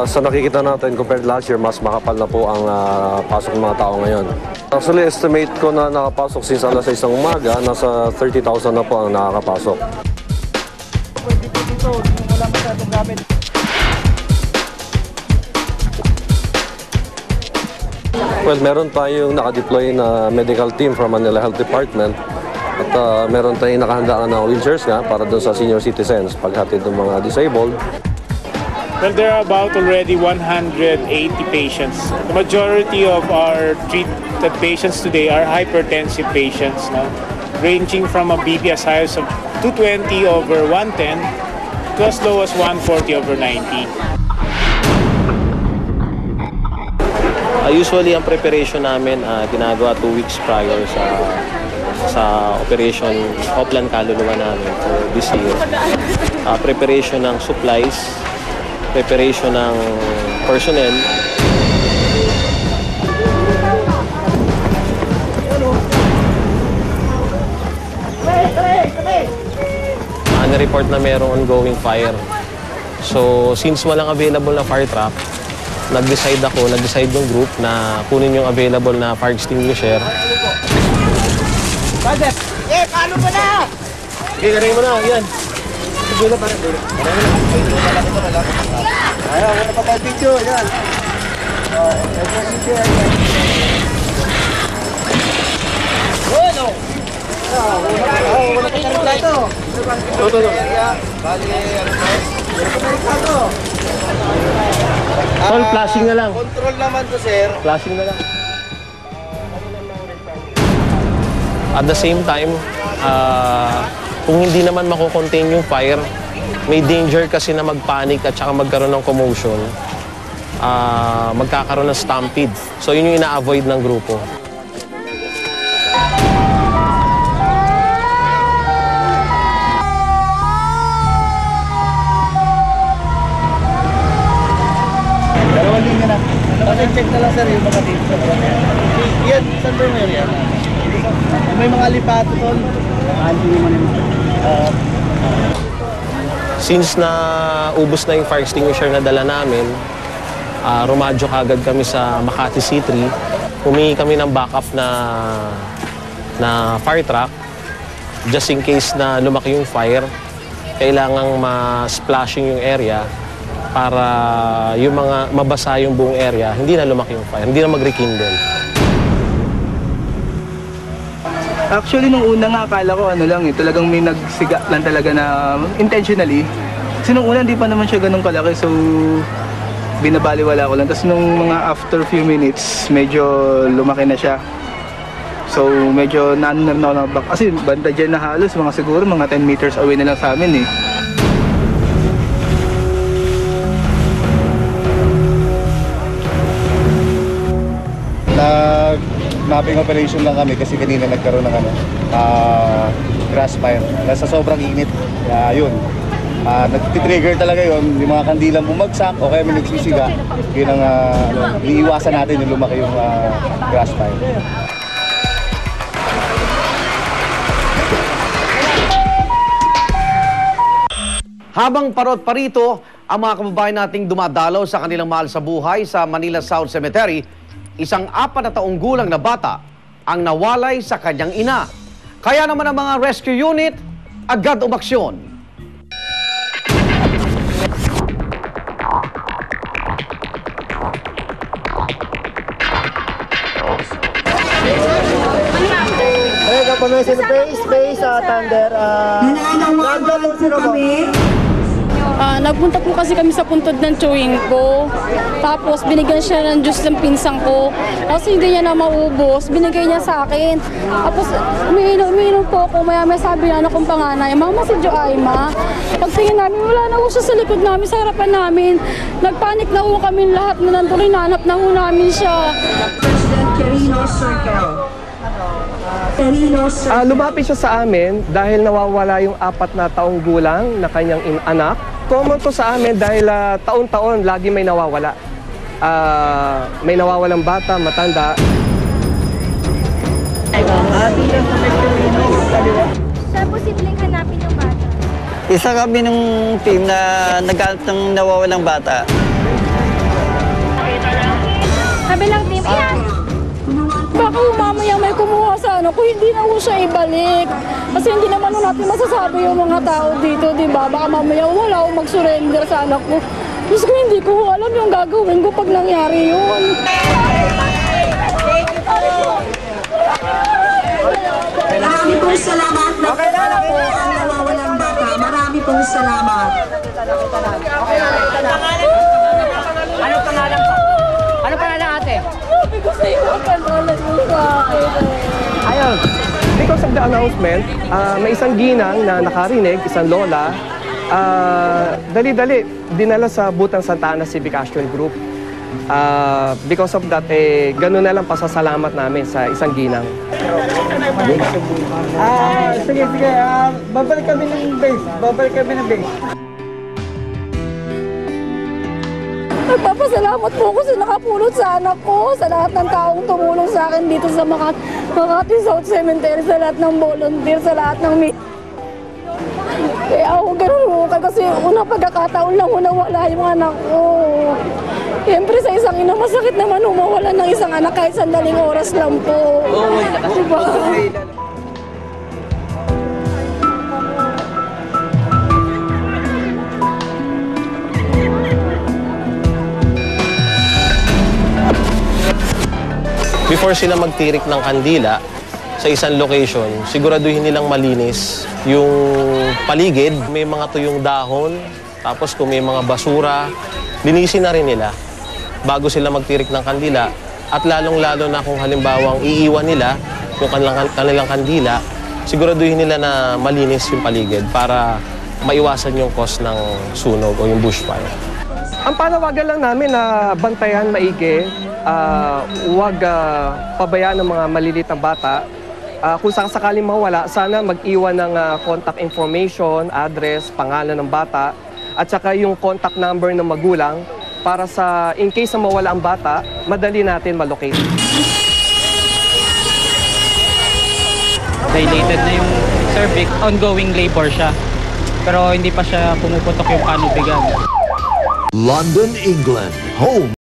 Sa nakikita natin, compared last year, mas makapal na po ang pasok ng mga tao ngayon. Actually, estimate ko na nakapasok since alas 6 ng umaga, nasa 30,000 na po ang nakakapasok. Well, meron tayong nakadeploy na medical team from Manila Health Department at meron tayong nakahandaan na wheelchairs nga para doon sa senior citizens paghatid ng mga disabled. Well, there are about already 180 patients. The majority of our treated patients today are hypertensive patients, no? Ranging from a BP as high as 220/110 to as low as 140/90. Usually, ang preparation namin ginagawa 2 weeks prior sa operation Oplan Kaluluwa namin for this year. Preparation ng supplies, preparation ng personnel, na-report na mayroong ongoing fire. So, since walang available na fire truck, nag-decide yung group na kunin yung available na fire extinguisher. Padre! Paano ba na? Galing mo na, yan. Sige na, pare. Ayaw, wala pa tayo video, yan. Bueno! Wala pa tayo plato. Ito. Bali, ano Tol, flashing na lang. control naman to, sir. Flashing na lang. At the same time, kung hindi naman mako-contain yung fire, may danger kasi na mag-panic at saka magkaroon ng commotion, magkakaroon ng stampede. So yun yung ina-avoid ng grupo. Dalawang linya na. Check na lang, sir, yung mga dito. Yan, saan ba yung area? May mga lipato doon. Since na ubos na yung fire extinguisher na dala namin, rumadyo kagad kami sa Makati C3. Humingi kami ng backup na fire truck. Just in case na lumaki yung fire, kailangang ma-splashing yung area para yung mga mabasa yung buong area, hindi na lumaki yung fire, hindi na mag-rekindle. Actually, nung una nga, akala ko talagang may nagsiga lang talaga na intentionally. Kasi nung una, hindi pa naman siya ganun kalaki, so binabaliwala ko lang. Tapos nung mga after few minutes, medyo lumaki na siya. So medyo naano na ako na kasi banda dyan na halos, siguro mga 10 meters away na lang sa amin eh. Mapping operation lang kami kasi kanina nagkaroon ng grass fire. Sa sobrang init, yun. Nag-trigger talaga yun, yung mga kandilang bumagsak o kaya may nagsisiga. Yun ang iiwasan natin yung lumaki yung grass fire. Habang parot parito ang mga kababayan nating dumadalaw sa kanilang mahal sa buhay sa Manila South Cemetery, isang 4 na taong gulang na bata ang nawalay sa kanyang ina. Kaya naman ang mga rescue unit agad umaksyon. Space, Thunder. Nandun sino mo? Nagpunta po kasi kami sa puntod ng chewing ko. Tapos binigyan siya ng juice ng pinsang ko. Kasi hindi niya na maubos, binigay niya sa akin. Tapos umiinom po ako. Maya-maya sabi na kong panganay, Mama, si Joaima. Pagtingin namin, wala na po siya sa likod namin, sa harapan namin. Nagpanik na po kami lahat na nandun, hinanap na po namin siya. Lumapit siya sa amin dahil nawawala yung 4 na taong gulang na kanyang anak. Common to sa amin dahil taon-taon lagi may nawawala. May nawawalang bata, matanda. Sa posibleng hanapin Isa kami ng team na naghanap ng nawawalang bata. Kabilang team, iyan! Baka mamaya may kumuha sa ano ko, hindi na ko siya ibalik. Kasi hindi naman natin masasabi yung mga tao dito, di ba? Baka mamaya wala akong mag-surrender sa anak ko. Diyos ko, hindi ko alam yung gagawin ko pag nangyari yun. Marami pong salamat. Nakilala po ang nawawalang bata. Marami pong salamat. Anong pangalan po? Anong pangalan ate? Sabi ko sa iyo, ang pangalan mo sa akin. Ayun, because of the announcement, may isang ginang na nakarinig, isang lola, dali-dali, dinala sa Butang Santa Ana Civic Action Group. Because of that, gano'n na lang pasasalamat namin sa isang ginang. Sige. Babalik kami ng base. Nagpapasalamat po ako sa nakapulot sa anak ko, sa lahat ng taong tumulong sa akin dito sa Makati South Cemetery, sa lahat ng volunteer, sa lahat ng Kaya ako ganun hukay kasi unang pagkakataon lang nawala yung anak ko. Siyempre sa isang ina, masakit naman mawala ng isang anak kahit sandaling oras lang po. Diba? Before sila magtirik ng kandila sa isang location, siguraduhin nilang malinis yung paligid. May mga tuyong dahon, tapos kung may mga basura, linisin na rin nila bago sila magtirik ng kandila. At lalong-lalo na kung halimbawang iiwan nila yung kanilang kandila, siguraduhin nila na malinis yung paligid para maiwasan yung cause ng sunog o yung bushfire. Ang panawagan lang namin na bantayan maigi, huwag pabayaan ng mga maliliit na bata. Kung sakaling mawala, sana mag-iwan ng contact information, address, pangalan ng bata, at saka yung contact number ng magulang para sa in case na mawala ang bata, madali natin malocate. Dilated na yung cervix, ongoing labor siya. Pero hindi pa siya pumuputok yung kanubigan. London, England, home